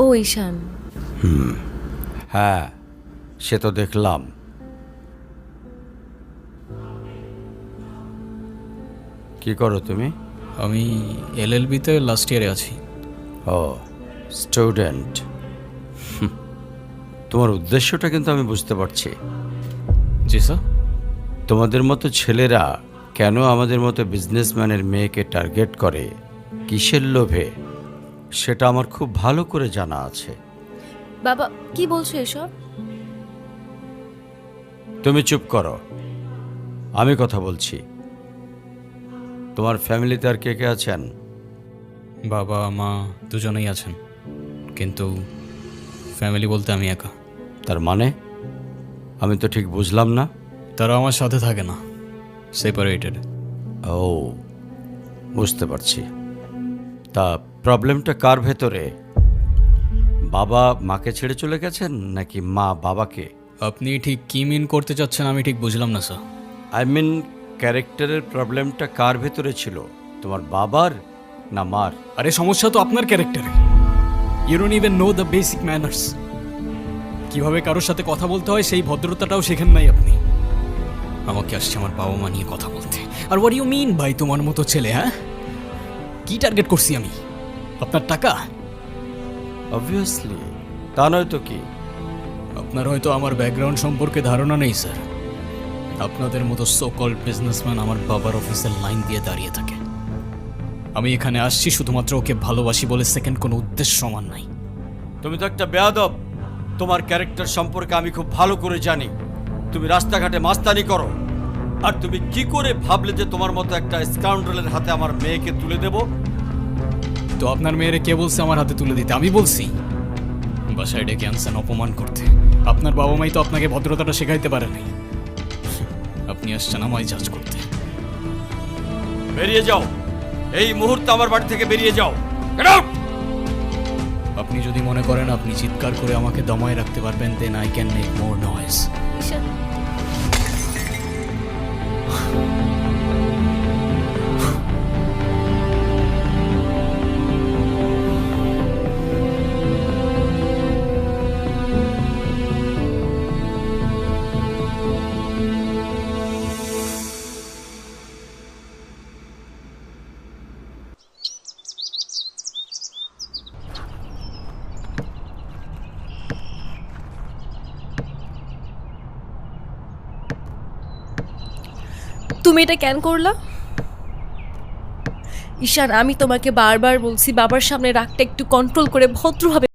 ও ঈশান, হ্যাঁ সে তো দেখলাম। কি করো তুমি? আমি এলএলবিতে লাস্ট ইয়ারে আছি। ও স্টুডেন্ট। তোমার উদ্দেশ্যটা কিন্তু আমি বুঝতে পারছি। জি স্যার। তোমাদের মতো ছেলেরা কেন আমাদের মতো বিজনেসম্যানের মেয়েকে টার্গেট করে, কিসের লোভে, সেটা আমার খুব ভালো করে জানা আছে। বাবা কি বলছো এসব? তুমি চুপ করো, আমি কথা বলছি। তোমার ফ্যামিলিতে আর কে কে আছেন? বাবা মা দুজনেই আছেন, কিন্তু ফ্যামিলি বলতে আমি একা। তার মানে আমি তো ঠিক বুঝলাম না। তারা আমার সাথে থাকে না, সেপারেটেড। ও বুঝতে পারছি। তা প্রবলেমটা কার ভেতরে? বাবা মাকে ছেড়ে চলে গেছেন নাকি মা বাবাকে? আপনি ঠিক কি মিন করতে চাচ্ছেন আমি ঠিক বুঝলাম না স্যার। আই মিন ক্যারেক্টারের প্রবলেমটা কার ভেতরে ছিল, তোমার বাবার না মার? আরে সমস্যা তো আপনার ক্যারেক্টারে। You don't even know the basic manners. কিভাবে কারোর সাথে কথা বলতে হয় সেই ভদ্রতাটাও শেখেন নাই আপনি। আমাকে আসছে আমার বাবা মা নিয়ে কথা বলতে। আর হোয়াট ইউ মিন ভাই তোমার মতো ছেলে? হ্যাঁ, কি টার্গেট করছি আমি? আপনার টাকা? অবভিয়াসলি, তা নয় তো কি। আপনার হয়তো আমার ব্যাকগ্রাউন্ড সম্পর্কে ধারণা নেই স্যার। আপনাদের মতো সো কল্ড বিজনেসম্যান আমার বাবার অফিসের লাইন দিয়ে দাঁড়িয়ে থাকে। আমি এখানে আসছি শুধুমাত্র ওকে ভালোবাসি বলে, সেকেন্ড কোনো উদ্দেশ্য সমান নাই। তুমি তো একটা বেয়াদব। তোমার ক্যারেক্টার সম্পর্কে আমি খুব ভালো করে জানি। তুমি রাস্তাঘাটে মাস্তানি করো, আর তুমি কি করে ভাবলে যে তোমার মতো একটা স্কাউন্ডারের হাতে আমার মেয়েকে তুলে দেব? তো আপনার মেয়েরে কে বলছে আমার হাতে তুলে দিতে? আমি বলছি। বাসায় ডেকে আনছেন অপমান করতে। আপনার বাবা মাই তো আপনাকে ভদ্রতাটা শেখাইতে পারেনি। আপনি আসছেন আমায় জাজ করতে। বেরিয়ে যাও, এই মুহূর্তে আমার বাড়ি থেকে বেরিয়ে যাও। Get out! আপনি যদি মনে করেন আপনি চিৎকার করে আমাকে দমায় রাখতে পারবেন, then I can make more noise. Ishan, তুমি এটা কেন করলা? ঈশান, আমি তোমাকে বারবার বলছি বাবার সামনে রাগটা একটু কন্ট্রোল করে ভদ্রভাবে